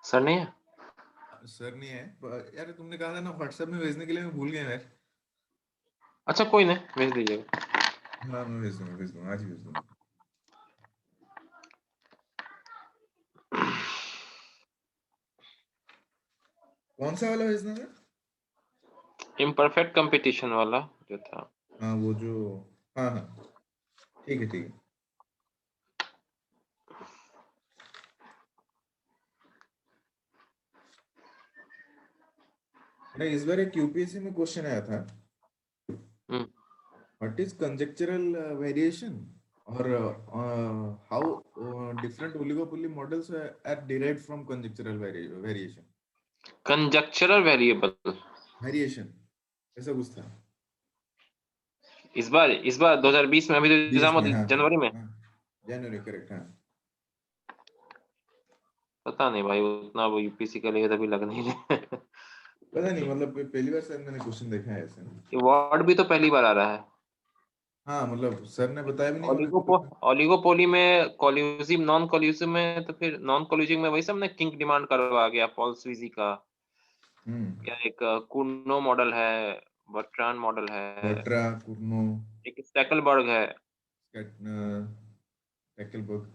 Sir नहीं है? Sir नहीं है यार, तुमने कहा था ना व्हाट्सएप में भेजने के लिए, मैं भूल गया यार। अच्छा कोई नहीं, भेज दीजिएगा। हाँ मैं भेज दूंगा आज ही भेज दूंगा। कौन सा वाला भेजना था? इम्परफेक्ट कंपटीशन वाला जो था। हाँ वो जो, हाँ हाँ ठीक है ठीक है। नहीं, इस बार एक यूपीएससी में क्वेश्चन आया था, hmm, what is conjectural variation, और how different oligopoly models are derived from conjectural variation. Conjectural variable. Variation ऐसा कुछ था। इस बार 2020 में, अभी तो 20 एग्जाम में, हाँ जनवरी में। हाँ, जनवरी करेक्ट हाँ। पता नहीं भाई, उतना वो यूपीसी के लिए तभी लग नहीं रहे। पता नहीं, मतलब पहली बार शायद मैंने क्वेश्चन देखा है ऐसे। ये वर्ड भी तो पहली बार आ रहा है। हाँ मतलब सर ने बताया भी नहीं और ऑलिगोपो ऑलिगोपोली में कॉल्यूसिव, नॉन कॉल्यूसिव में, तो फिर नॉन कॉल्यूसिव में वही सब ने किंग डिमांड करवा गया, पॉल स्वीजी का। हम्म। या एक कुर्नो मॉडल है, बर्ट्रांड मॉडल है, वर्ट्रा, कुर्नो, एक स्टैकलबर्ग है, टैकलबर्ग।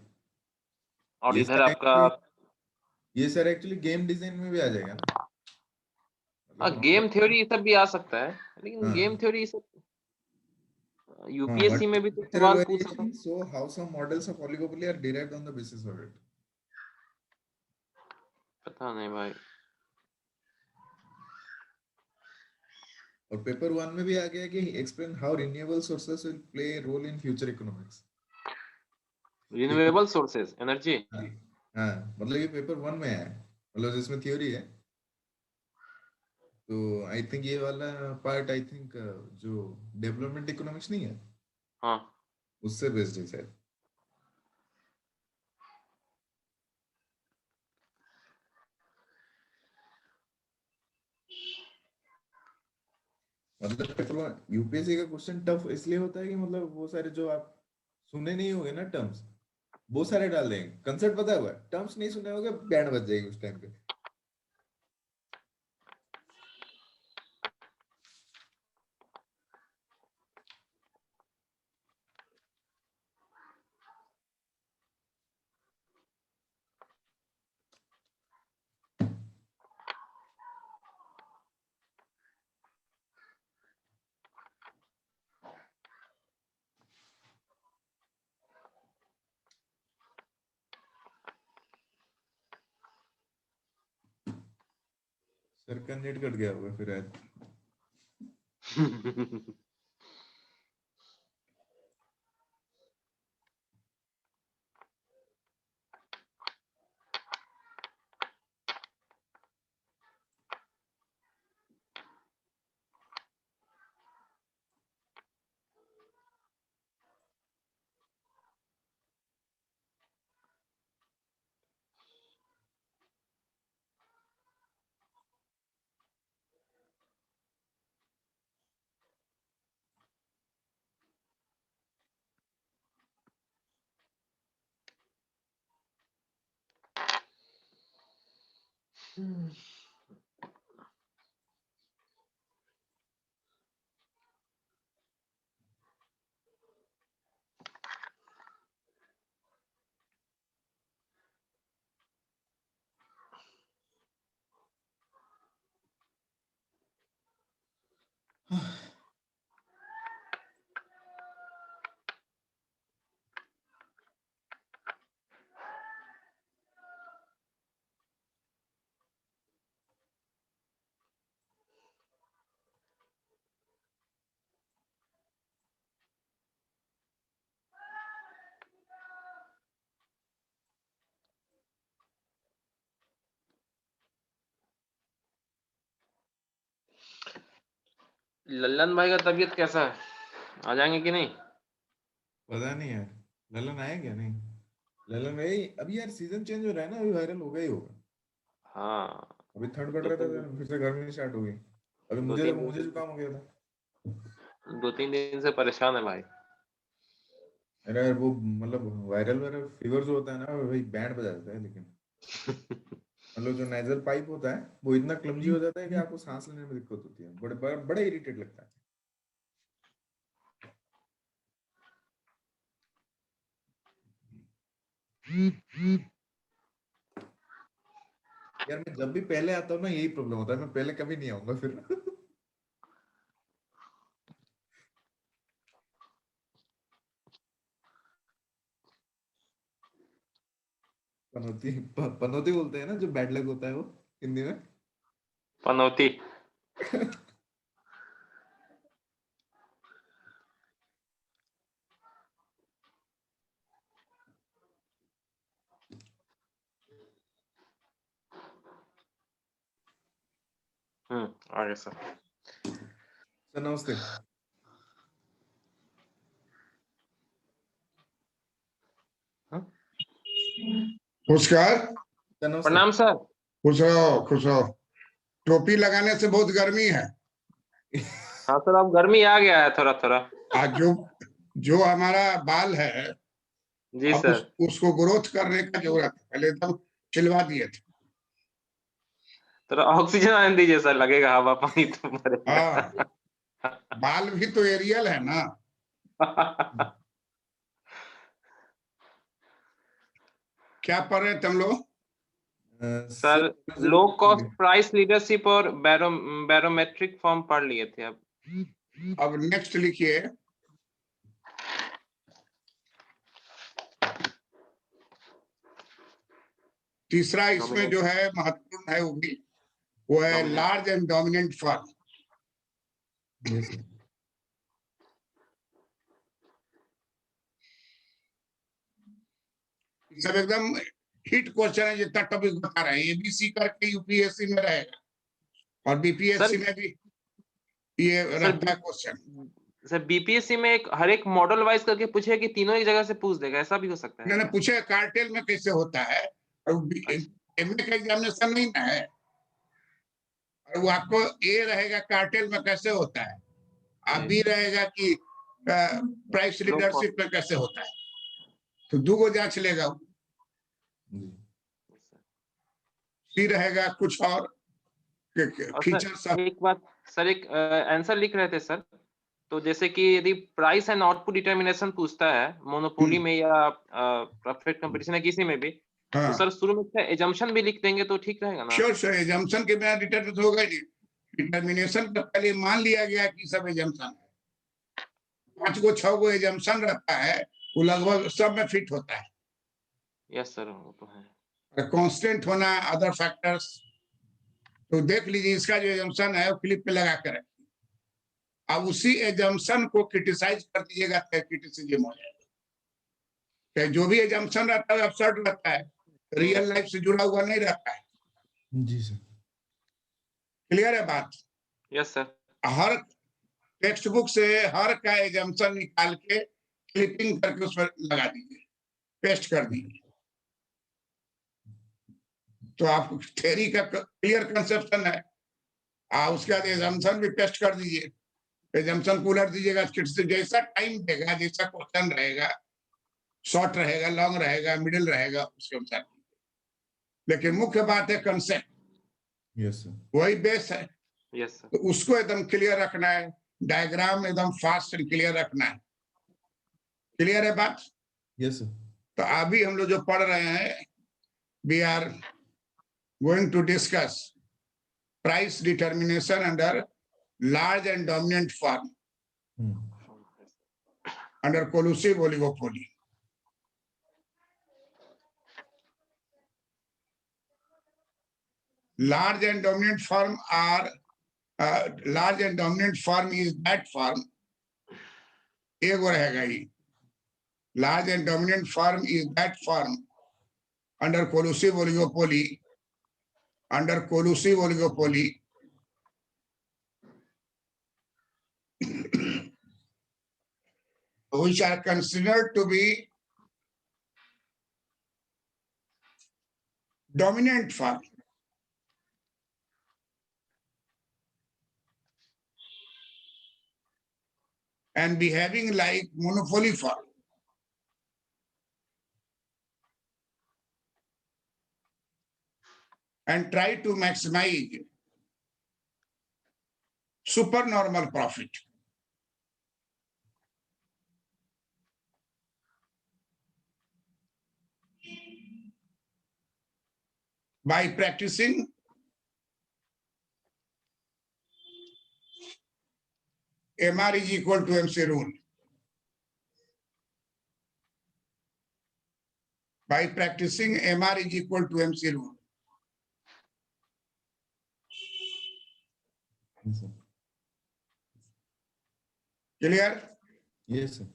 और ये इधर सारे आपका। एक्चुअली, ये सारे एक्चुअली गेम डिजाइन में भी आ जाएगा ना, हाँ, मतलब गेम हमारे। थ्योरी ये सब भी आ सकता है, लेकिन गेम हाँ थ्योरी सब हाँ, यूपीएससी व्हाट में भी तो कंजेक्चरल सवाल पूछ सकता वेरिएशन, है। So how some models of oligopoly are derived on the basis of it. पता नहीं भाई। और पेपर वन में भी आ गया कि explain how renewable sources will play role in future economics. Paper, renewable sources energy. हाँ हाँ, मतलब ये पेपर वन में है, मतलब जिसमें थ्योरी है। तो आई थिंक ये वाला पार्ट, आई थिंक जो डेवलपमेंट इकोनॉमिक्स नहीं है, हाँ, उससे बेस्ड है शायद। मतलब पेपर वन यूपीएससी का क्वेश्चन टफ इसलिए होता है कि मतलब वो सारे जो आप सुने नहीं होगे ना टर्म्स, वो सारे डाल देंगे। कंसेप्ट पता होगा, टर्म्स नहीं सुने होगे, बैंड बज जाएगी उस टाइम पे। सर का नेट कट गया होगा फिर आज। लल्लन भाई का तबीयत कैसा है? आ जाएंगे कि नहीं? पता नहीं यार, ललन आया क्या नहीं। ललन भाई अभी यार सीजन चेंज हो रहा है ना, अभी वायरल होगा ही होगा। हाँ, अभी ठंड पड़ दो रहा था तीन तो फिर से गर्मी स्टार्ट हो गई। अभी दो मुझे तीन दिन मुझे जुकाम हो गया था। से 2-3 दिन से परेशान है भाई। अरे यार वो मतलब वायरल वायरल फीवर जो होता है ना, वो भाई बैंड बजा देता है लेकिन। मतलब जो नेजल पाइप होता है वो इतना क्लमजी हो जाता है कि आपको सांस लेने में दिक्कत होती है, बड़े इरिटेट लगता है। यार मैं जब भी पहले आता हूँ ना यही प्रॉब्लम होता है, मैं पहले कभी नहीं आऊंगा फिर। पनौती पनौती बोलते हैं ना, जो बैड लक होता है वो हिंदी में। पनौती। आगे सर। सर नमस्ते। नमस्कार। सर नमस्ते। प्रणाम सर। खुश रहो खुश रहो। टोपी लगाने से बहुत गर्मी है। हाँ सर, अब गर्मी आ गया है थोड़ा थोड़ा। आज जो जो हमारा बाल है, जी अब सर। उसको ग्रोथ करने का जरूरत है। पहले एकदम छिलवा दिए थे। थोड़ा ऑक्सीजन आने दीजिए सर, लगेगा हवा पानी तो मरेगा। हाँ, बाल भी तो एरियल है ना। क्या पढ़ रहे थे हम लोग? Sir low cost price leadership और बैरोमेट्रिक फॉर्म पढ़ लिए थे अब। अब नेक्स्ट लिखिए। तीसरा इसमें जो है महत्वपूर्ण है वो है large and dominant firm. Yes सब एकदम हिट क्वेश्चन है, जितना टॉपिक बता रहे हैं एबीसी करके यूपीएससी में रहेगा और बीपीएससी में भी ये रहता है क्वेश्चन। सर बीपीएससी में हर एक मॉडल वाइज करके पूछे कि तीनों एक जगह से पूछ देगा, ऐसा भी हो सकता है? मैंने पूछे कार्टेल में कैसे होता है, और एमए का एग्जामिनेशन नहीं ना है, और वो आपको ए रहेगा कार्टेल में कैसे होता है, अब बी रहेगा कि प्राइस लीडरशिप में कैसे होता है, तो दो गो जांच लेगा। सी रहेगा कुछ और फीचर सब। एक बात सर, एक आंसर लिख रहे थे सर, तो जैसे कि यदि प्राइस एंड आउटपुट डिटर्मिनेशन पूछता है मोनोपोली में या परफेक्ट कंपटीशन है किसी में भी, तो सर शुरू में क्या एजम्पशन भी लिख देंगे तो ठीक रहेगा ना? श्योर सर, एजम्पशन के बिना डिटर्मिनेशन होगा ही। डिटर्मिनेशन का पहले मान लिया गया कि सब एजम्पशन है, 5 गो 6 गो एजम्पशन रहता है, वो लगभग सब में फिट होता है। यस सर, वो तो है। कांस्टेंट होना, अदर फैक्टर्स, तो देख लीजिए इसका जो एजम्पशन है वो क्लिप पे लगा कर रखिए। अब उसी एजम्पशन को क्रिटिसाइज कर दीजिएगा तो क्रिटिसिज्म हो जाएगा। जो भी एजम्पशन रहता है अब्सर्ड रहता है, रियल लाइफ से जुड़ा हुआ नहीं रहता है। जी सर। क्लियर है बात? Yes sir. हर टेक्स्ट बुक से हर का एजम्पशन निकाल के क्लिपिंग करके उस पर लगा दीजिए, पेस्ट कर दीजिए, तो आप थ्योरी का क्लियर कंसेप्शन है। उसके बाद एजम्पशन भी पेस्ट कर दीजिए, एजम्पशन को उलट दीजिएगा, जैसा टाइम देगा, जैसा क्वेश्चन रहेगा, शॉर्ट रहेगा, लॉन्ग रहेगा, मिडिल रहेगा, उसके अनुसार। लेकिन मुख्य बात है कंसेप्ट, यस सर। वही बेस है। Yes sir. तो उसको एकदम क्लियर रखना है, डायग्राम एकदम फास्ट एंड क्लियर रखना है। क्लियर है बात? Yes sir. तो अभी हम लोग जो पढ़ रहे हैं, we are going to discuss price determination under large and dominant firm under collusive oligopoly. Large and dominant firm are large and dominant firm is that firm. एक और रहेगा ही, large and dominant firm is that firm under collusive oligopoly, under collusive oligopoly which are considered to be dominant firm. And behaving like monopoly firm. and try to maximize supernormal profit. By practicing MR is equal to MC rule. By practicing MR is equal to MC rule. Yes, sir. Clear? Yes, sir.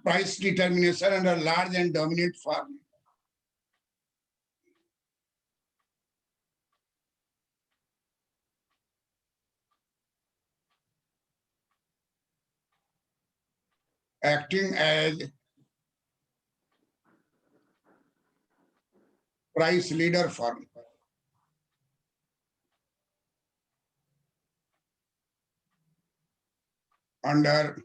Price determination under large and dominant firm. Acting as price leader firm. Under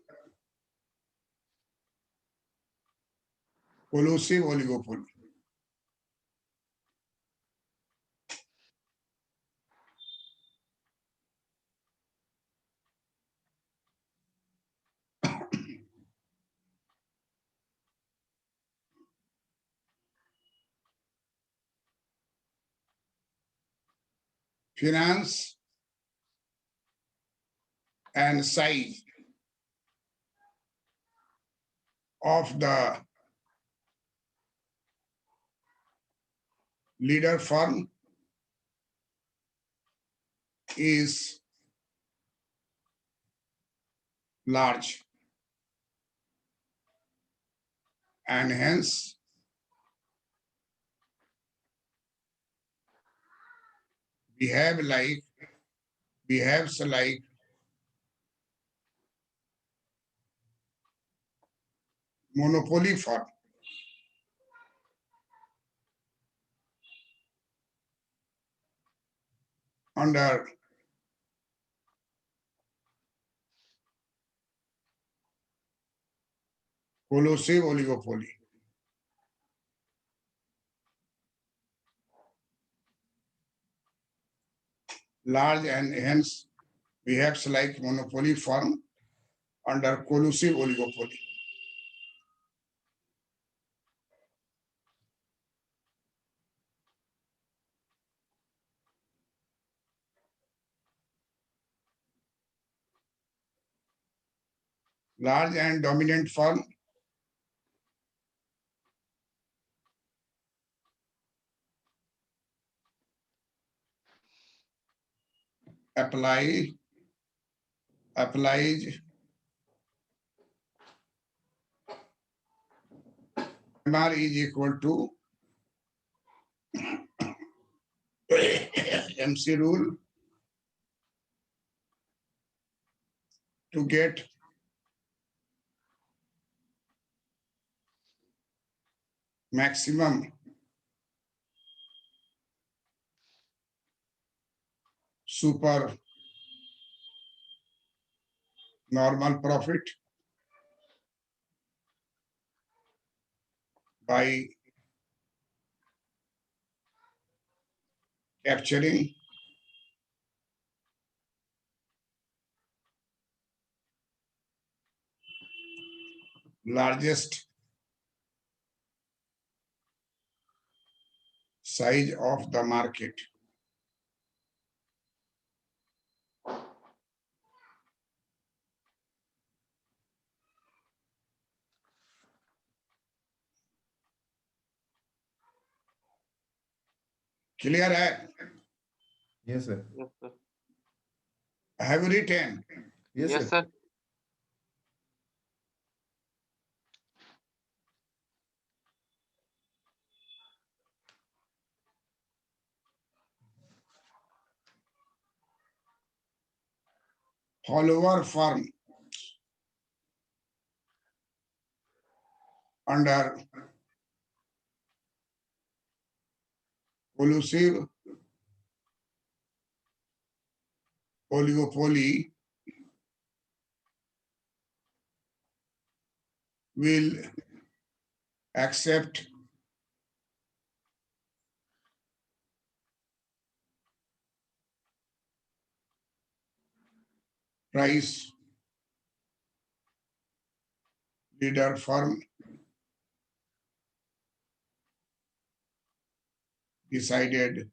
collusive oligopoly. Finance and size of the leader firm is large, and hence behaves like monopoly firm. Under collusive oligopoly. Large and hence behaves like monopoly firm under collusive oligopoly. Large and dominant firm applies MR is equal to MC rule to get maximum super normal profit by capturing largest size of the market. Clear hai? Yes, sir. Yes, sir. Have you written? Yes, Yes, sir. sir. Follower firm under collusive oligopoly will accept price leader firm decided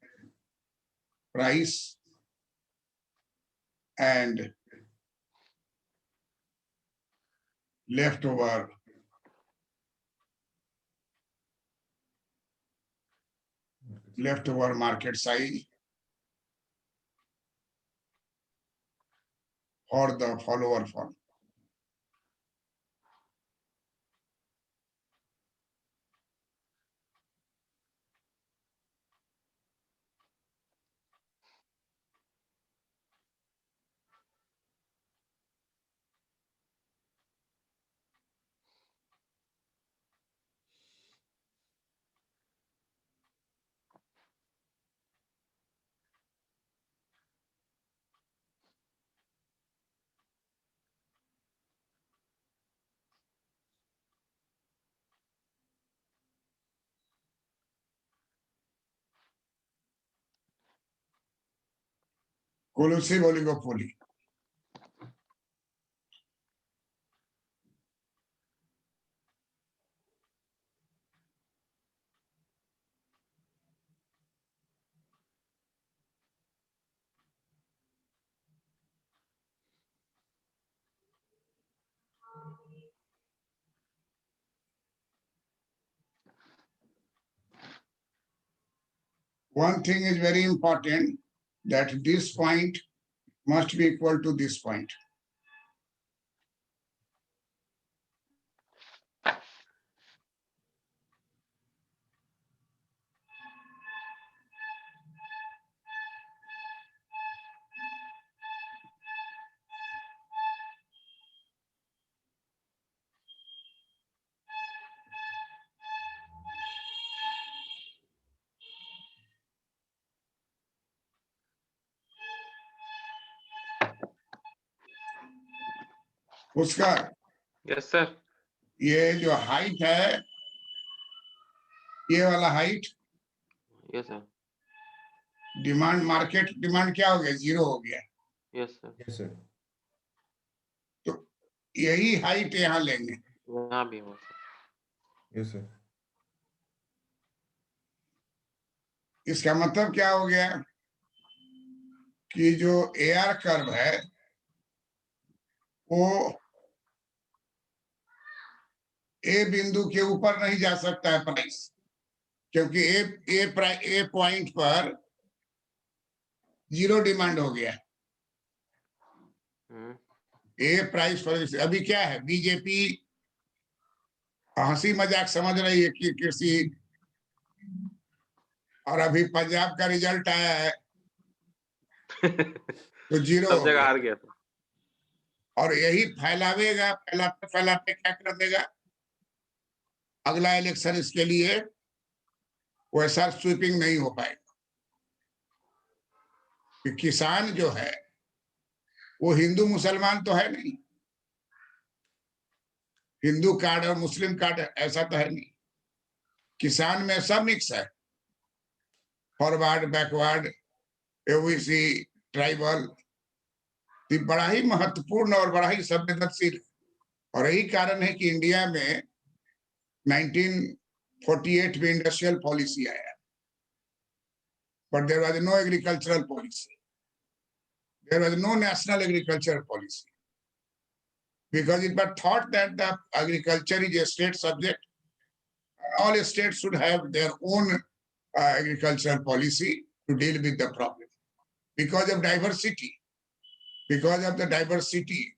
price and leftover market size for the follower firm. Collusive oligopoly. One thing is very important, that this point must be equal to this point. उसका Yes, sir. ये जो height है, ये वाला height, Yes, sir. Demand, market demand क्या हो गया? 0 हो गया। Yes, sir. Yes, sir. तो यही हाइट यहाँ लेंगे। यहाँ भी हो sir. Yes, sir. इसका मतलब क्या हो गया कि जो AR कर्व है वो ए बिंदु के ऊपर नहीं जा सकता है प्राइस, क्योंकि ए पॉइंट पर 0 डिमांड हो गया। ए प्राइस पर अभी क्या है, बीजेपी हंसी मजाक समझ रही है कि कृषि, और अभी पंजाब का रिजल्ट आया है तो 0 सब हो जगह गया। हार गया था। और यही फैलावेगा, फैलाते फैलाते क्या कर देगा, अगला इलेक्शन इसके लिए वैसा स्वीपिंग नहीं हो पाएगा। कि किसान जो है वो हिंदू मुसलमान तो है नहीं, हिंदू कार्ड और मुस्लिम कार्ड ऐसा तो है नहीं, किसान में सब मिक्स है, फॉरवर्ड, बैकवर्ड, ओबीसी, ट्राइबल, बड़ा ही महत्वपूर्ण और बड़ा ही संवेदनशील। और यही कारण है कि इंडिया में 1948 में इंडस्ट्रियल पॉलिसी आया, but there was no agricultural policy. There was no national agricultural policy because it was thought that the agriculture is a state subject. All states should have their own agricultural policy to deal with the problem. Because of diversity, because of the diversity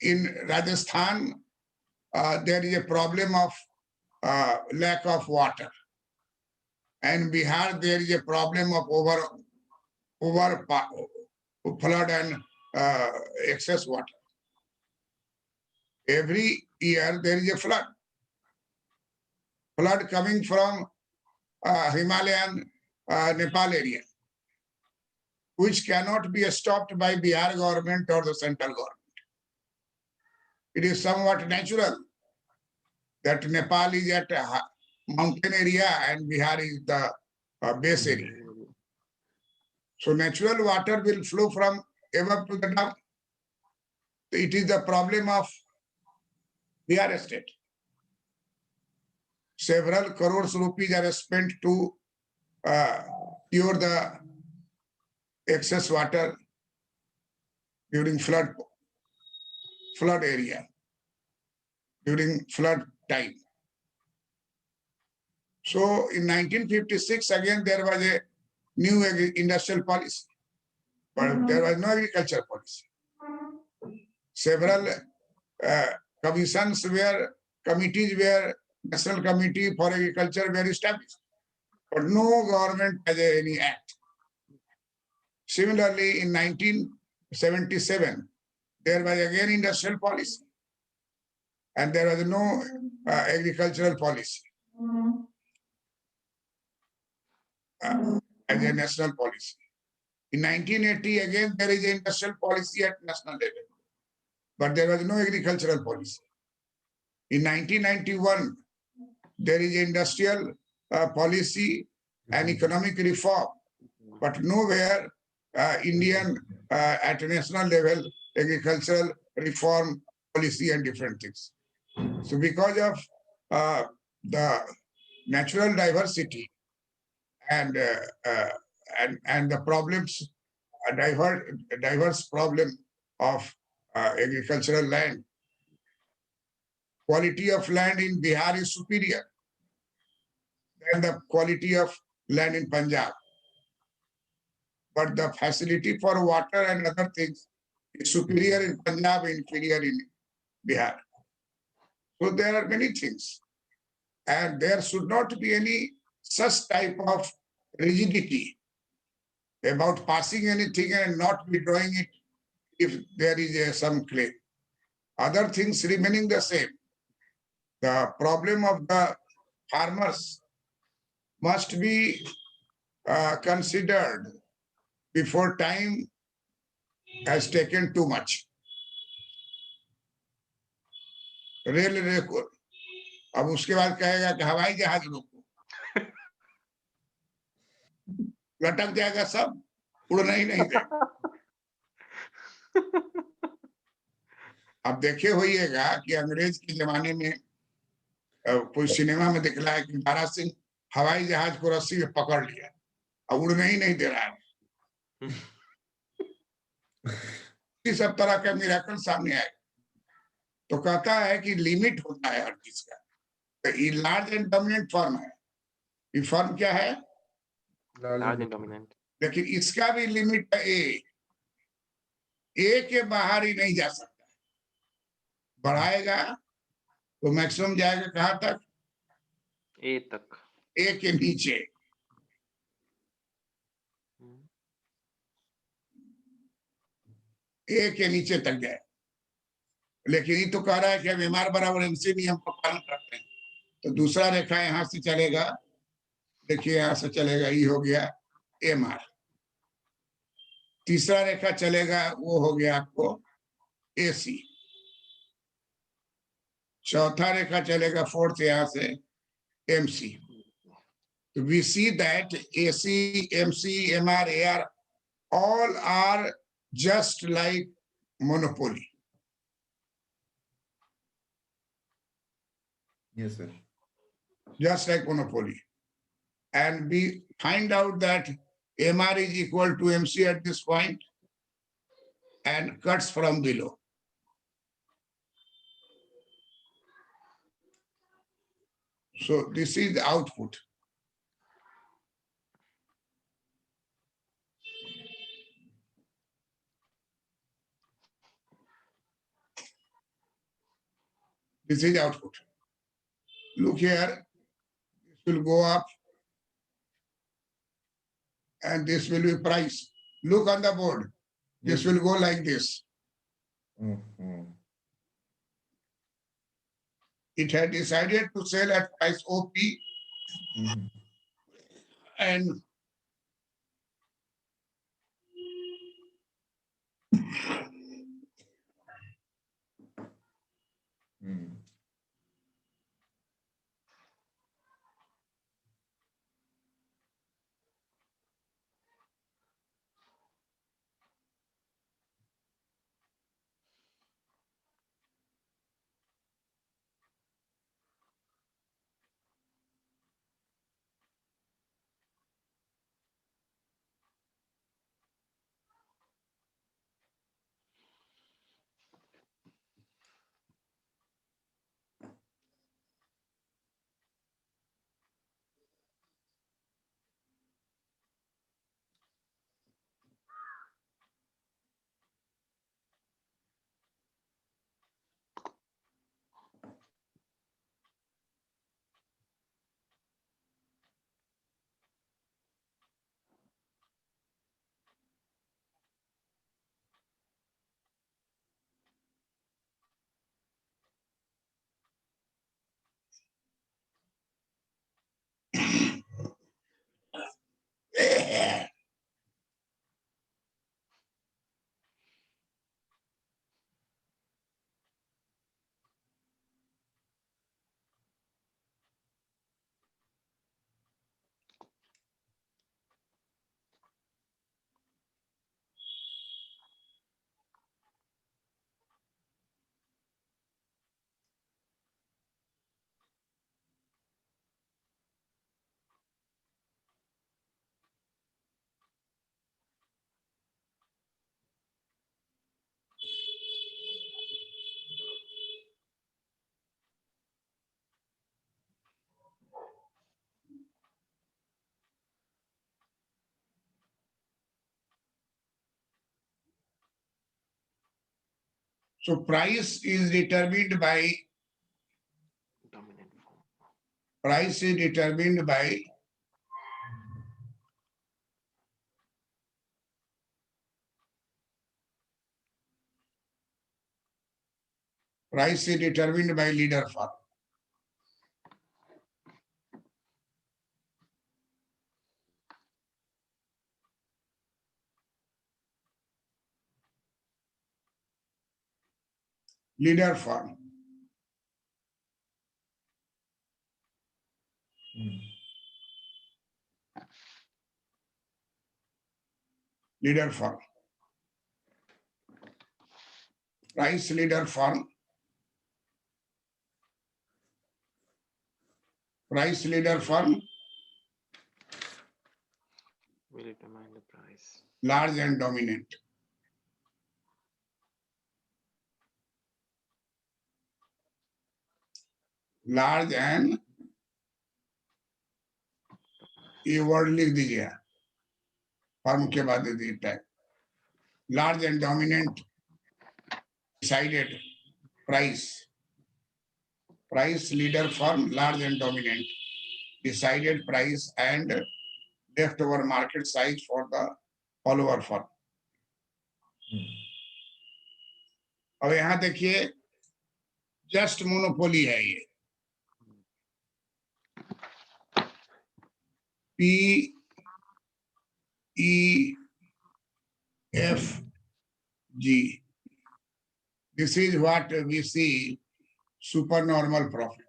in Rajasthan, there is a problem of lack of water. And Bihar, there is a problem of over flood and excess water. Every year there is a flood. Flood coming from Himalayan Nepal area, which cannot be stopped by Bihar government or the central government. It is somewhat natural that Nepal is at a mountain area and Bihar is the base area. So natural water will flow from above to the down. It is the problem of Bihar state. Several crores rupees are spent to cure the excess water during flood area, during flood time. So in 1956, again, there was a new industrial policy, but there was no agriculture policy. Several committees were, National Committee for Agriculture were established, but no government has any act. Similarly, in 1977, there was again industrial policy, and there was no agricultural policy as a national policy. In 1980, again, there is an industrial policy at national level, but there was no agricultural policy. In 1991, there is industrial policy and economic reform, but nowhere Indian at a national level agricultural reform policy and different things. So because of the natural diversity and the problems, diverse problem of agricultural land, quality of land in Bihar is superior than the quality of land in Punjab. But the facility for water and other things is superior in Punjab, inferior in Bihar. So there are many things. And there should not be any such type of rigidity about passing anything and not withdrawing it if there is some claim. Other things remaining the same. The problem of the farmers must be considered before time has taken too much. Rail रेको अब उसके बाद कहेगा कि हवाई जहाज रोको, लटक जाएगा सब, उड़ना ही नहीं देगा। अब देखे होइएगा कि अंग्रेज के जमाने में कोई सिनेमा में दिखला है कि दारा सिंह हवाई जहाज को रस्सी में पकड़ लिया, अब उड़ने ही नहीं दे रहा है। इस सब तरह का मिरेकल सामने आएगा। तो कहता है कि लिमिट होता है हर चीज का। तो ये लार्ज एंड डोमिनेंट फॉर्म है। ये फॉर्म क्या है? Large and dominant. लेकिन इसका भी लिमिट है ए के बाहर ही नहीं जा सकता। बढ़ाएगा तो मैक्सिमम जाएगा कहां तक? ए तक। ए के नीचे। ए के नीचे तक जाए। लेकिन ये तो कह रहा है कि हम एमआर बराबर एमसी नियम का पालन करते हैं। तो दूसरा रेखा यहां से चलेगा, देखिए यहां से चलेगा, ये हो गया एमआर। तीसरा रेखा चलेगा, वो हो गया आपको एसी। चौथा रेखा चलेगा फोर्थ यहां से एमसी। तो we see that AC, MC, MR, AR all are just like monopoly. Yes, sir. Just like monopoly. And we find out that MR is equal to MC at this point and cuts from below. So this is the output. This is output. Look here, this will go up and this will be price. Look on the board. This will go like this. It had decided to sell at price OP and so price is determined by dominant form. price is determined by leader firm. Leader firm. Leader firm. Price leader firm. Price leader firm. Will determine the price. Large and dominant. Large and ये word लिख दीजिए firm के बाद दे दीजिए tag large and dominant decided price leader firm large and dominant decided price and leftover market size for the follower firm. अब यहां देखिए just monopoly है ये PEFG. This is what we see supernormal profit.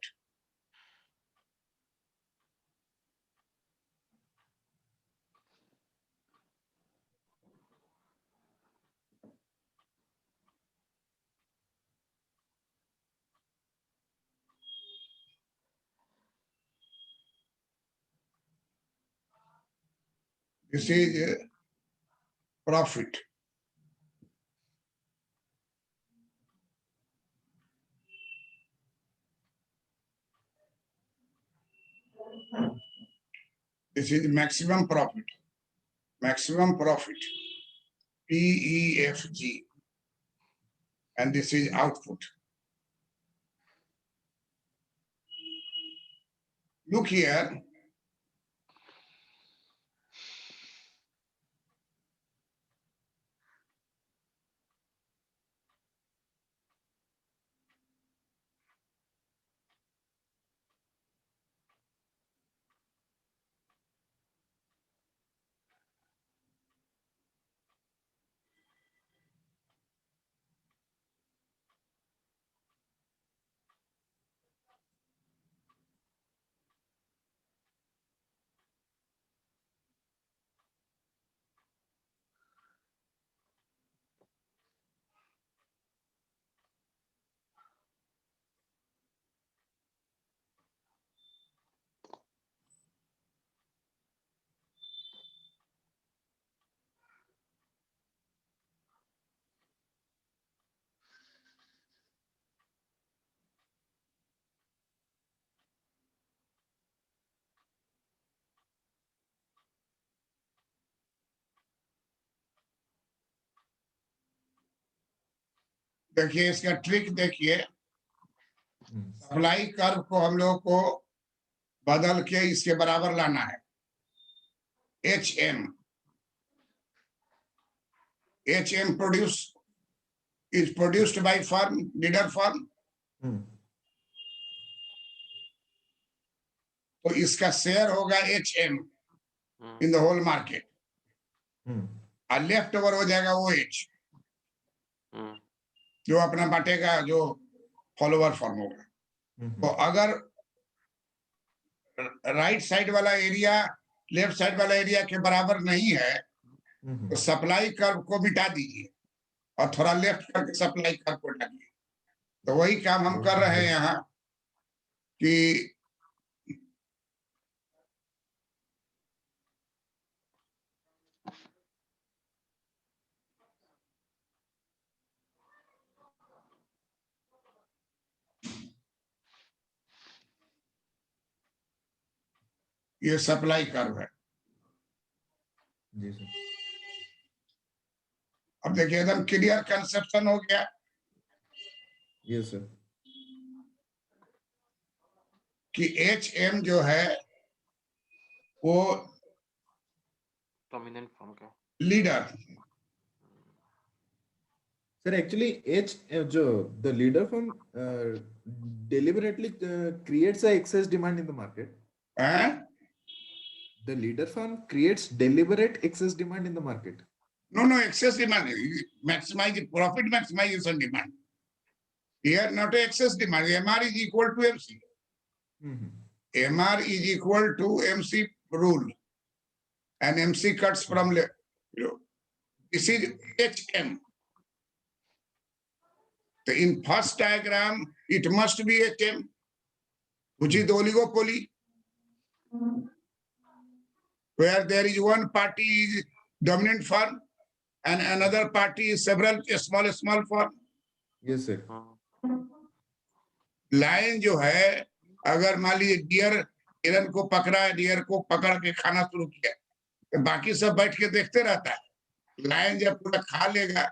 This is profit. This is maximum profit. Maximum profit. PEFG. And this is output. Look here. देखिए इसका trick देखिए, supply curve को हम लोग को बदल के इसके बराबर लाना है। HM is produced by firm, leader firm. तो इसका शेयर होगा HM in the whole market, और लेफ्ट ओवर हो जाएगा OH, जो अपना बांटेगा, जो फॉलोवर फॉर्म होगा। तो अगर राइट साइड वाला एरिया लेफ्ट साइड वाला एरिया के बराबर नहीं है, तो सप्लाई कर्व को मिटा दीजिए और थोड़ा लेफ्ट करके सप्लाई कर्व को डालिए। तो वही काम हम कर रहे हैं यहाँ कि ये सप्लाई कर्व है। जी सर। अब देखिए एकदम क्लियर कंसेप्शन हो गया। Yes sir. कि HM जो है वो डोमिनेंट फॉर्म का लीडर। सर एक्चुअली जो the leader firm deliberately creates a excess demand in the market. The leader firm creates deliberate excess demand in the market. No, excess demand. Maximize profit, maximization demand. Here not excess demand. MR is equal to MC. MR is equal to MC rule, and MC cuts from left. This is HM. So in first diagram, it must be HM, which is the oligopoly, where there is one party is dominant firm and another party is several small firm. Yes sir. Line जो है, अगर मान लीजिए dear हिरन को पकड़ा है, dear को पकड़ के खाना शुरू किया, तो बाकी सब बैठ के देखते रहता है। लाइन जब पूरा खा लेगा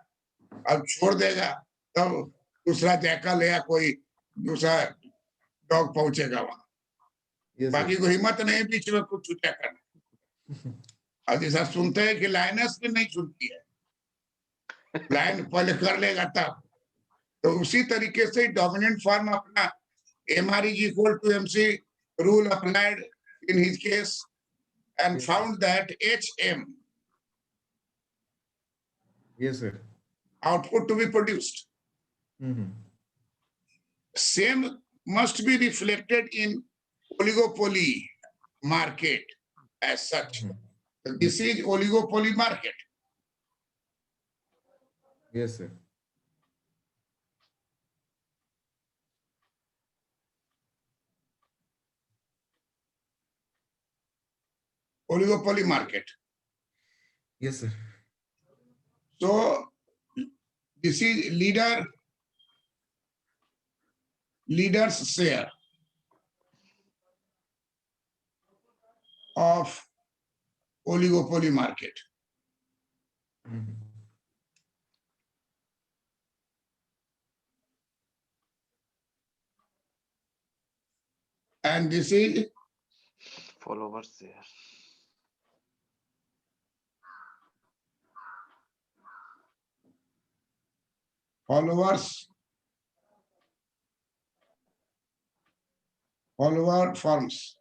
और छोड़ देगा, तब दूसरा जैकल या कोई दूसरा डॉग पहुंचेगा वहां। Yes, बाकी को हिम्मत नहीं बीच में कुछ छूटा करना। और जैसा सुनते हैं कि लाइनस भी नहीं सुनती है, लाइन पहले कर लेगा तब। तो उसी तरीके से डोमिनेंट फॉर्म अपना MR is equal to MC rule applied in his case and found that HM, yes sir, output to be produced, same must be reflected in oligopoly market as such. So this is oligopoly market. yes sir. Oligopoly market. Yes, sir. So this is leader's share of oligopoly market. And this is followers there. follower firms.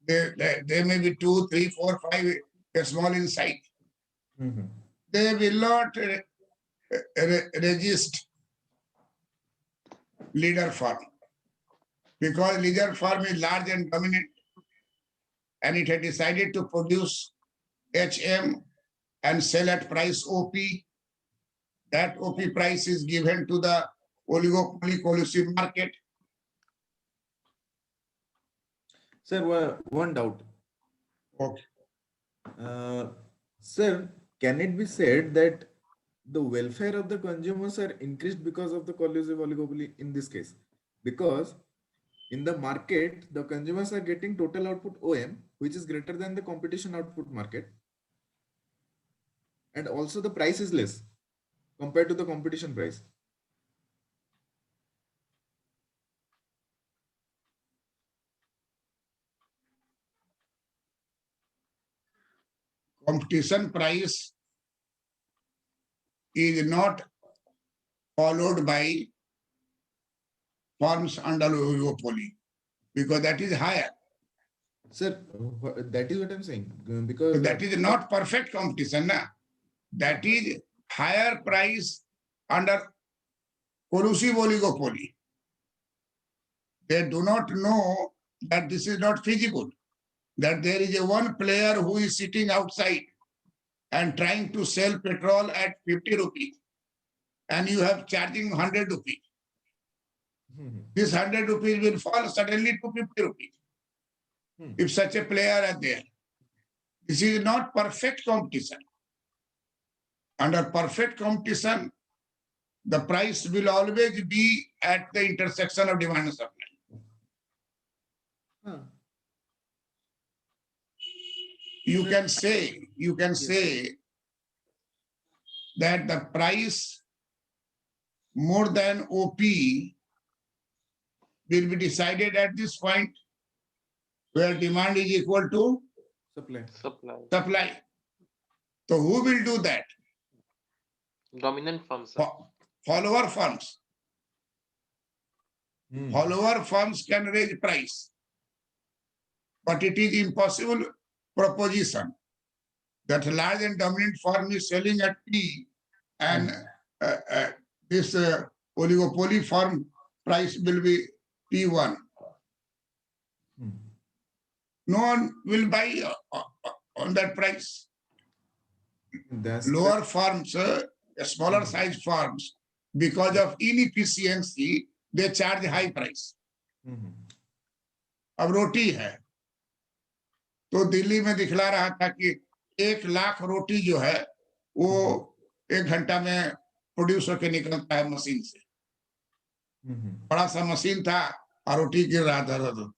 They may be 2, 3, 4, 5 small in size. They will not register leader firm, because leader firm is large and dominant, and it had decided to produce HM and sell at price OP. That OP price is given to the oligopoly collusive market. Sir, one doubt. Okay. Sir, can it be said that the welfare of the consumers are increased because of the collusive oligopoly in this case? Because in the market, the consumers are getting total output OM, which is greater than the competition output market. And also the price is less compared to the competition price. Competition price is not followed by firms under oligopoly, because that is higher. Sir, that is what I'm saying. Because So that is not perfect competition. Na? That is higher price under collusive oligopoly. They do not know that this is not feasible, that there is a one player who is sitting outside and trying to sell petrol at 50 rupees, and you have charging 100 rupees. This 100 rupees will fall suddenly to 50 rupees. If such a player are there. This is not perfect competition. Under perfect competition, the price will always be at the intersection of demand and supply. You can say that the price more than OP will be decided at this point where demand is equal to supply. So who will do that? Dominant firms, sir. Follower firms. Follower firms can raise price, but it is impossible proposition that large and dominant firm is selling at P, and this oligopoly firm price will be P1. No one will buy on that price. Lower firms, smaller size firms, because of inefficiency, they charge high price. अब रोटी है तो दिल्ली में दिखला रहा था कि 1 लाख रोटी जो है वो 1 घंटा में प्रोड्यूस होकर निकलता है मशीन से। बड़ा सा मशीन था और रोटी गिर रहा था,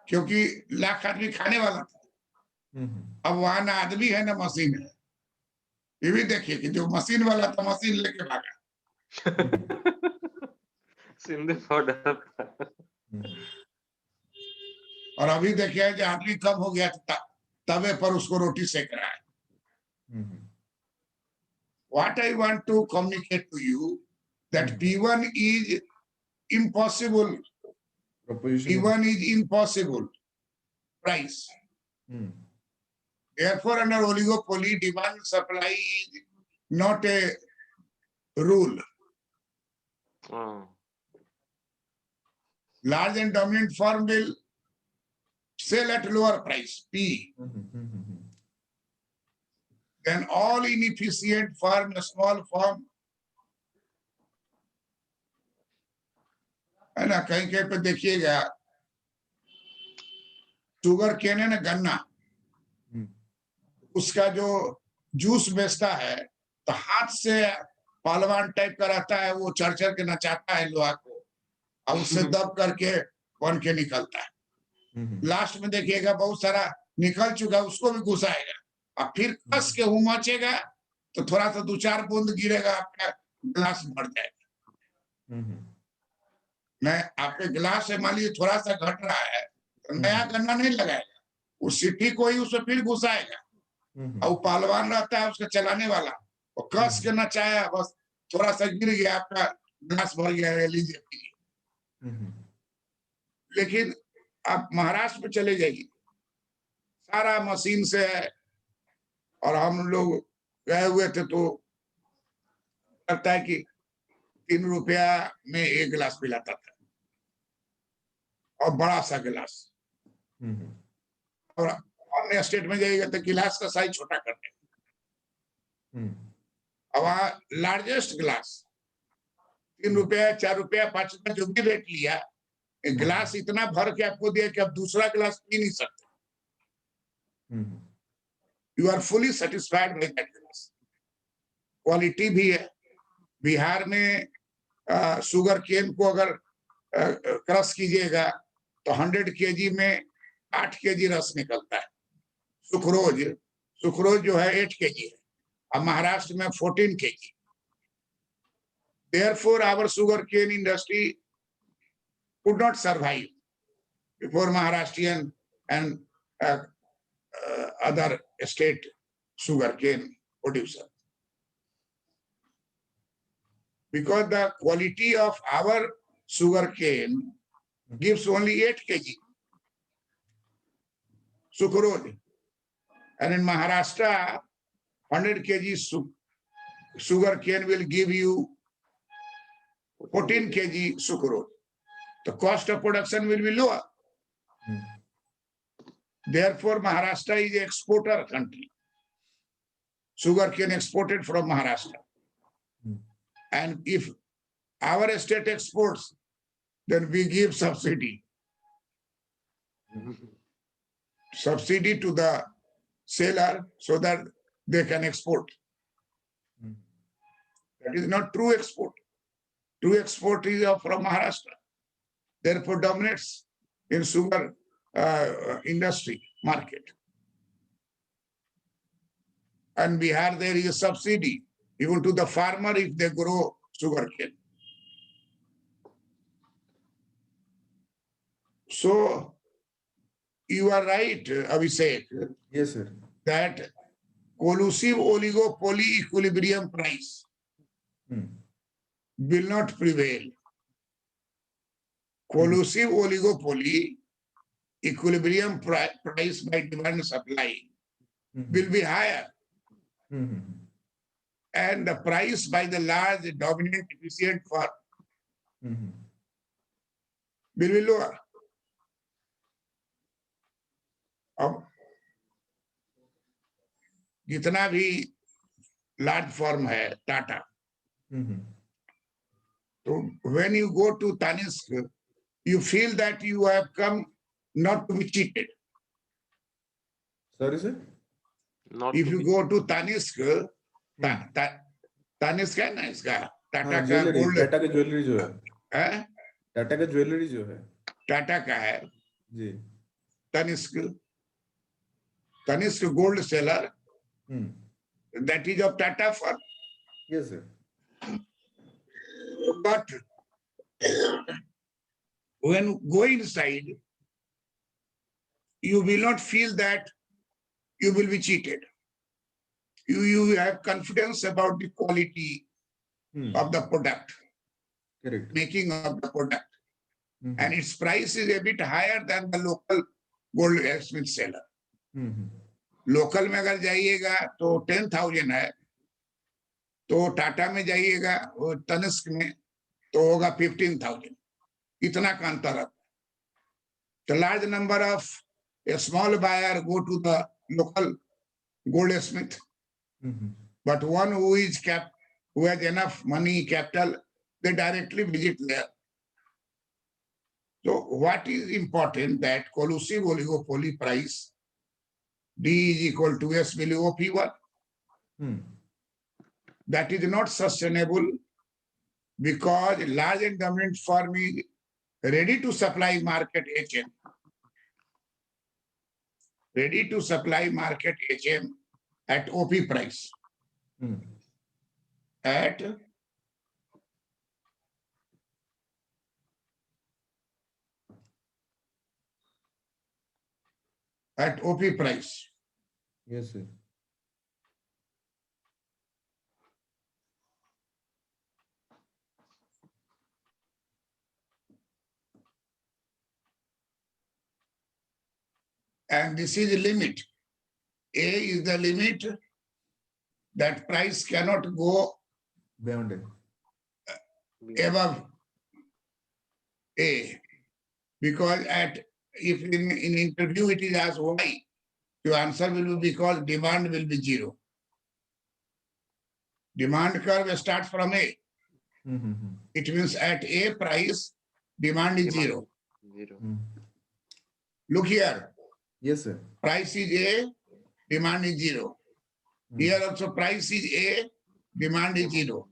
क्योंकि लाख आदमी खाने वाला था। अब वहां ना आदमी है ना मशीन है। ये भी देखिए कि जो मशीन वाला था मशीन लेके भागा। और अभी देखिए कि आदमी कम हो गया तवे पर उसको रोटी सेक रहा है। What I want to communicate to you that P1 is impossible. P1 is impossible price. Therefore, under oligopoly, demand supply is not a rule. Large and dominant firm will sell at lower price, P. Then all inefficient firm, a small firm, है ना, कहीं कहीं पे देखिएगा sugar cane है ना, गन्ना, उसका जो जूस बेचता है तो हाथ से पहलवान टाइप का रहता है, वो चढ़ चढ़ के नचाता है लोहा को और उससे दब करके बन के निकलता है। लास्ट में देखिएगा बहुत सारा निकल चुका, उसको भी घुसाएगा और फिर कस के हुमाचेगा तो थोड़ा सा 2-4 बूंद गिरेगा, आपका गिलास भर जाएगा। मैं आपके गिलास से मान लीजिए थोड़ा सा घट रहा है तो नया गन्ना नहीं लगाएगा, उस सिट्टी को ही उसमें फिर घुसाएगा और वो पहलवान रहता है उसका चलाने वाला, वो कस के नचाया, बस थोड़ा सा गिर गया, आपका गिलास भर गया, लीजिए पीजिए। लेकिन आप महाराष्ट्र में चले जाइए, सारा मशीन से है। और हम लोग गए हुए थे तो लगता है कि 3 रुपया में 1 गिलास पिलाता था और बड़ा सा गिलास। और अन्य स्टेट में जाइएगा तो गिलास का साइज छोटा कर देगा। और वहां लार्जेस्ट गिलास 3 रुपया, 4 रुपया, 5 रुपया जो भी रेट लिया, गिलास इतना भर के आपको दिया कि आप दूसरा गिलास पी नहीं सकते। You are fully satisfied with that गिलास। क्वालिटी भी है। बिहार में शुगर केन को अगर क्रश कीजिएगा तो 100 केजी में 8 केजी रस निकलता है। सुक्रोज जो है 8 केजी है, अब महाराष्ट्र में 14 KG. Therefore, our sugarcane industry could not survive before Maharashtrian and other state sugarcane producer. Because the quality of our sugarcane gives only 8 kg sucrose, and in Maharashtra 100 kg sugarcane will give you 14 kg sucrose. The cost of production will be lower. Therefore, Maharashtra is an exporter country. Sugarcane exported from Maharashtra. And if our state exports, then we give subsidy. Subsidy to the seller so that they can export. That is not true export. True export is from Maharashtra. Therefore, dominates in sugar industry market. And Bihar, there is a subsidy even to the farmer if they grow sugarcane. So you are right, Abhishek. Yes, sir. That collusive oligopoly equilibrium price will not prevail. Collusive oligopoly equilibrium price by demand and supply will be higher. And the price by the large dominant efficient firm will be lower. अब जितना भी large firm है टाटा, तो when you go to Tanishq, you feel that you have come not to be cheated. Sorry, sir. Not If to you be- go to Tanishq, Tanishq है ना इसका, टाटा का jewellery, gold Tata का ज्वेलरी जो है, है, टाटा का ज्वेलरी जो है, टाटा का है जी। Tanishq gold seller, that is of Tata firm. Yes, sir. But when go inside, you will not feel that you will be cheated. You have confidence about the quality of the product, Correct. making of the product. And its price is a bit higher than the local goldsmith seller. Local में अगर जाइएगा तो 10,000 है, तो टाटा में जाइएगा वो तनिष्क में तो होगा 15,000. इतना का अंतर है. The large number of a small buyer go to the local goldsmith, but one who has enough money capital, they directly visit there. So what is important that collusive oligopoly price D is equal to S value of P1. That is not sustainable because large and dominant firm is ready to supply market HM. Ready to supply market HM at OP price. At OP price. Yes, sir. And this is the limit. A is the limit that price cannot go Beyond it. above A. Because if in interview it is asked why, your answer will be because demand will be zero. Demand curve starts from A. It means at A price, demand is zero. Look here. Yes, sir. Price is A, demand is zero. Here also price is A, demand is zero.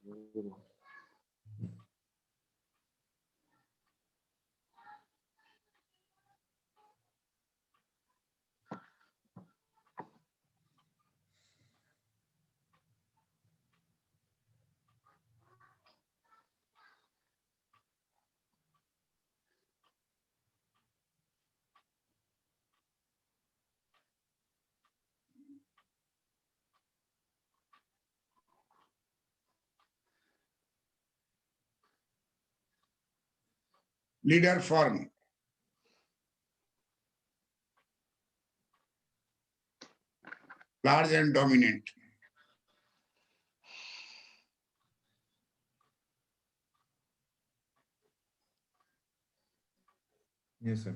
Leader firm. Large and dominant. Yes, sir.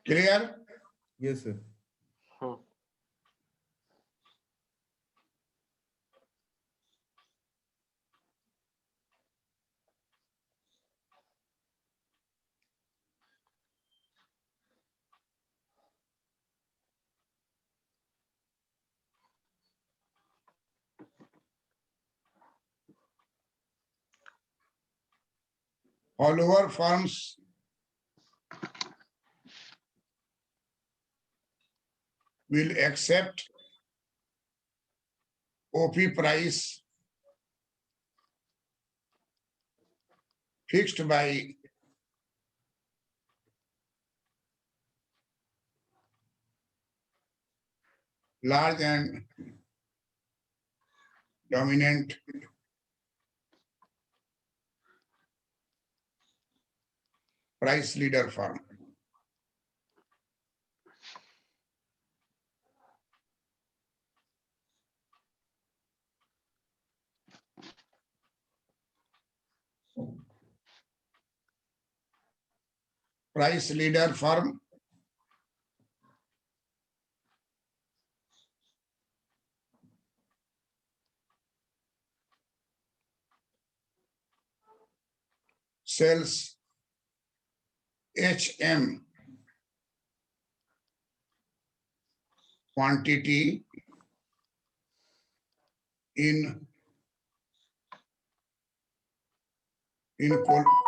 Clear? Yes, sir. Follower firms will accept OP price fixed by large and dominant price leader firm. Price leader firm sells HM quantity in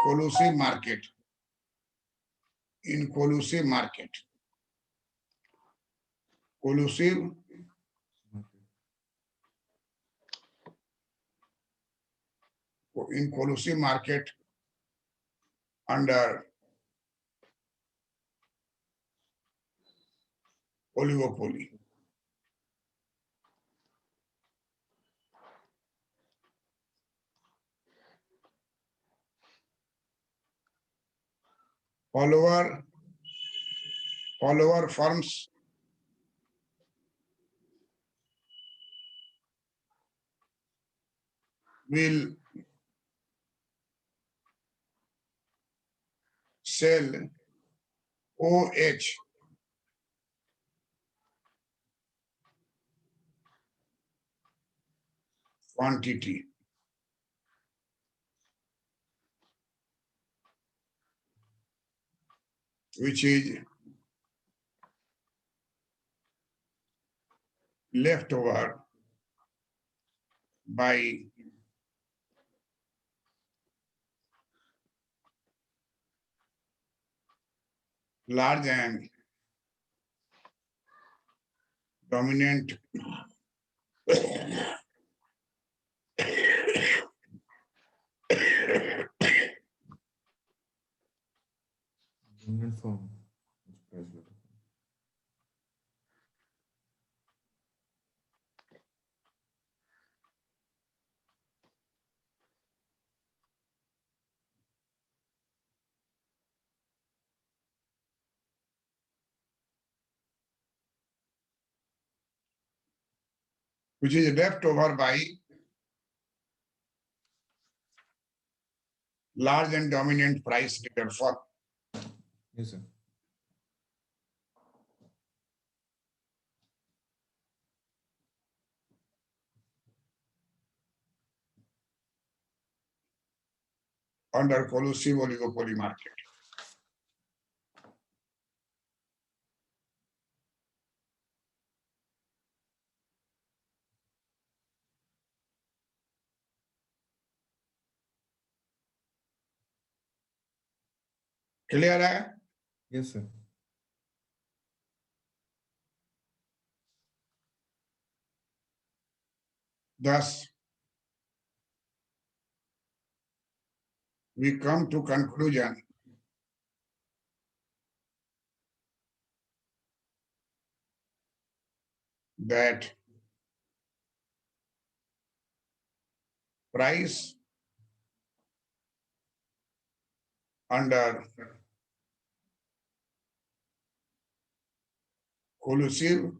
collusive market. In collusive market. Collusive in collusive market under oligopoly. Follower firms will sell OH quantity which is left over by large and dominant Dominant form. Price letter. which is left over by large and dominant price leader firm. Yes, sir. Under collusive oligopoly market. Clear है? Yes, sir. Thus, we come to conclusion that price under collusive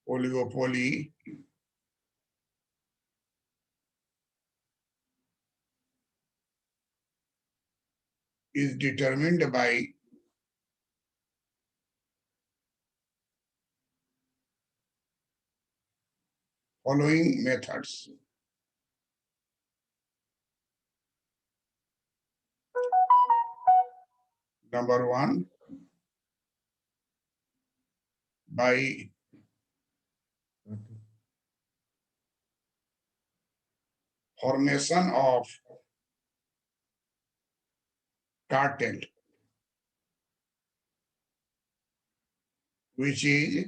oligopoly is determined by following methods. Number one, by formation of cartel, which is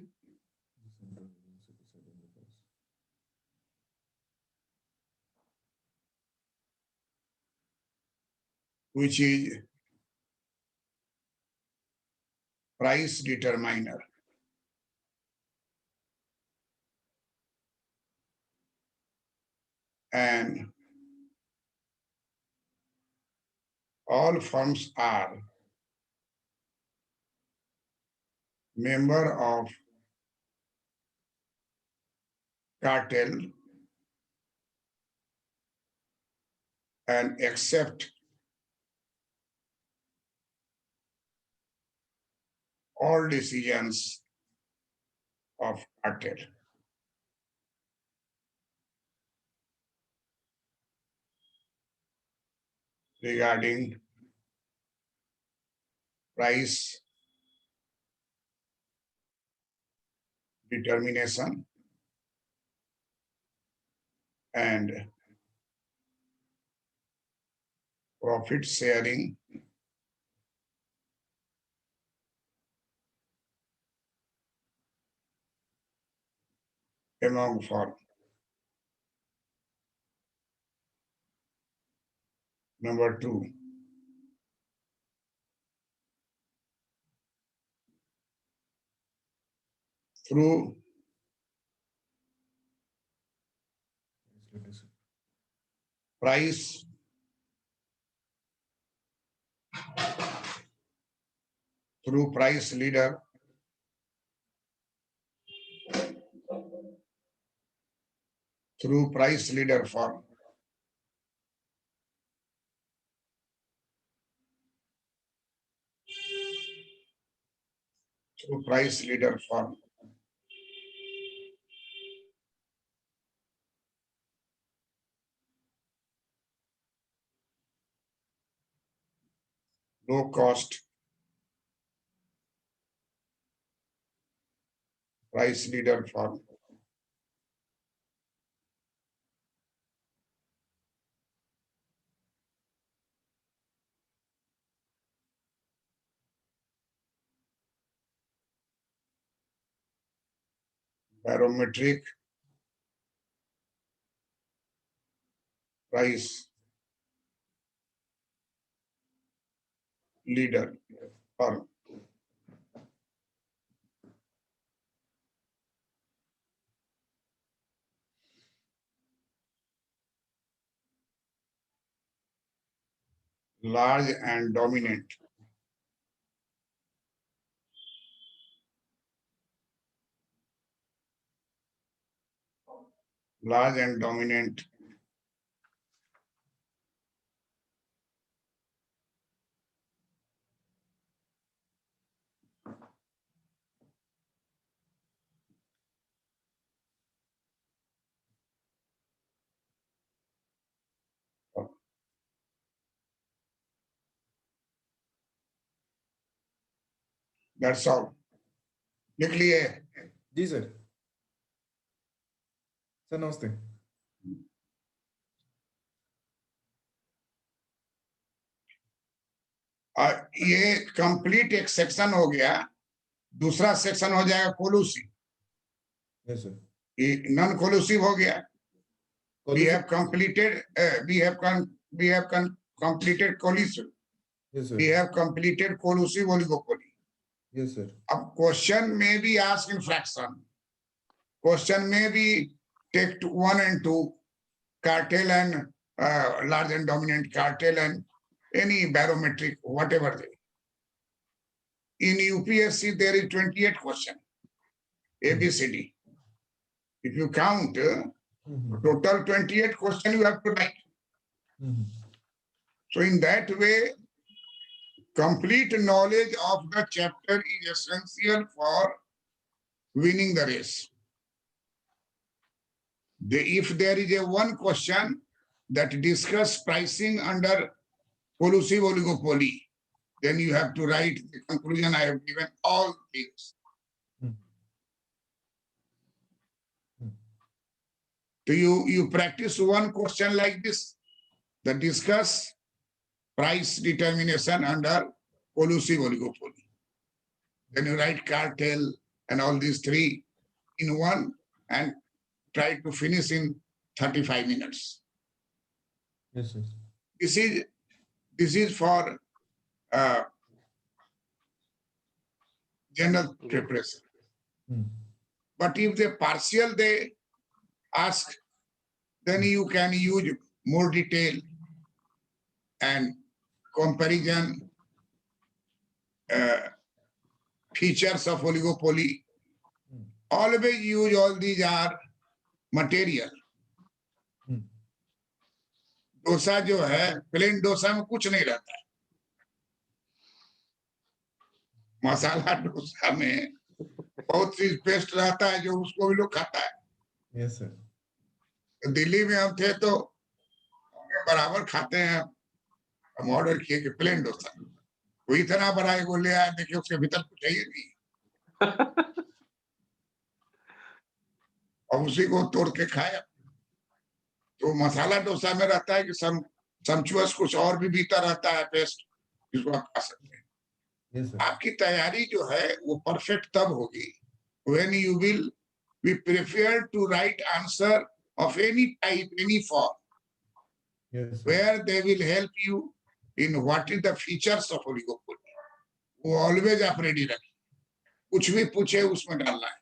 price determiner. And all firms are member of cartel and accept all decisions of cartel. Regarding price determination and profit sharing among firms. Number two, through price leader through price leader firm. Through price leader firm. Low cost price leader firm. Barometric price leader firm. Large and dominant. Large and dominant That's all. लिख लिए? जी sir. Sir नमस्ते। ये complete एक section हो गया, दूसरा section हो जाएगा कोलूसिव। Yes sir. ये नॉन कोलूसिव हो गया। We have completed collusive. Yes sir. We have completed collusive oligopoly. Yes sir. अब क्वेश्चन में भी ask in fraction. क्वेश्चन में भी take 1 and 2, cartel and large and dominant cartel and any barometric, whatever they. In UPSC, there is 28 question, ABCD. If you count, total 28 question you have to write. So in that way, complete knowledge of the chapter is essential for winning the race. If there is a one question that discuss pricing under collusive oligopoly, then you have to write the conclusion. I have given all things. So you practice one question like this, that discuss price determination under collusive oligopoly. Then you write cartel and all these three in one and try to finish in 35 minutes. Yes, yes. This is for general preparation. But if the partial they ask, then you can use more detail and comparison features of oligopoly. Always use all these are material. Dosa जो है plane dosa में कुछ नहीं रहता है, मसाला डोसा में बहुत सी paste रहता है जो उसको भी लोग खाता है। Yes sir. दिल्ली में हम थे तो बराबर खाते हैं, हम ऑर्डर किए कि प्लेन डोसा, वो इतना बड़ा एगो ले आया, देखिए उसके भीतर कुछ है ही नहीं और उसी को तोड़ के खाया। तो मसाला डोसा में रहता है कि सम्चुअस कुछ और भी भीतर रहता है पेस्ट, जिसको आप खा सकते हैं। Yes sir. आपकी तैयारी जो है वो परफेक्ट तब होगी when you will be prepared to write answer of any type, any form. Yes sir. Where they will help you in what is the features of oligopoly. वो always आप ready रखें, कुछ भी पूछे उसमें डालना है,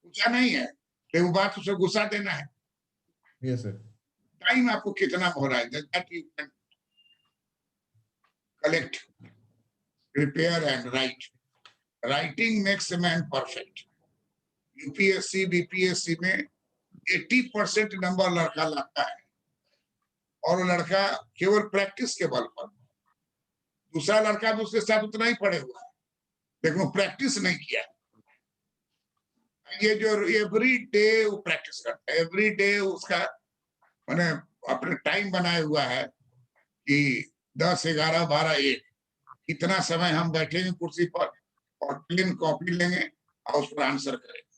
पूछा नहीं है तो वो बात उसे गुस्सा देना है। Yes sir. टाइम आपको कितना हो रहा है, that you can collect, prepare and write. Writing makes a man perfect. UPSC, BPSC में 80% नंबर लड़का लाता है और वो लड़का केवल प्रैक्टिस के बल पर, दूसरा लड़का भी उसके साथ उतना ही पढ़े हुआ है लेकिन वो प्रैक्टिस नहीं किया। ये जो एवरी डे वो प्रैक्टिस करता है, एवरी डे उसका मैंने अपने टाइम बनाया हुआ है कि 10, 11, 12, 1 इतना समय हम बैठेंगे कुर्सी पर और पेन कॉपी लेंगे और उस पर आंसर करेंगे।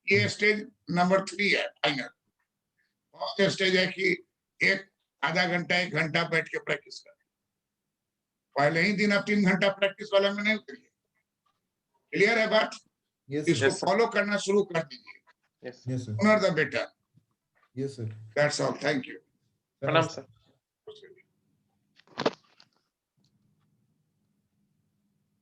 ये स्टेज नंबर 3 है फाइनल। फर्स्ट स्टेज है कि आधा घंटा 1 घंटा बैठ के प्रैक्टिस करें। पहले ही दिन आप 3 घंटा प्रैक्टिस वाला में नहीं करिए। क्लियर है बात? इसको फॉलो करना शुरू कर दीजिए। Yes, sir. Sooner the better. Yes, sir. That's all. Thank you. प्रणाम सर।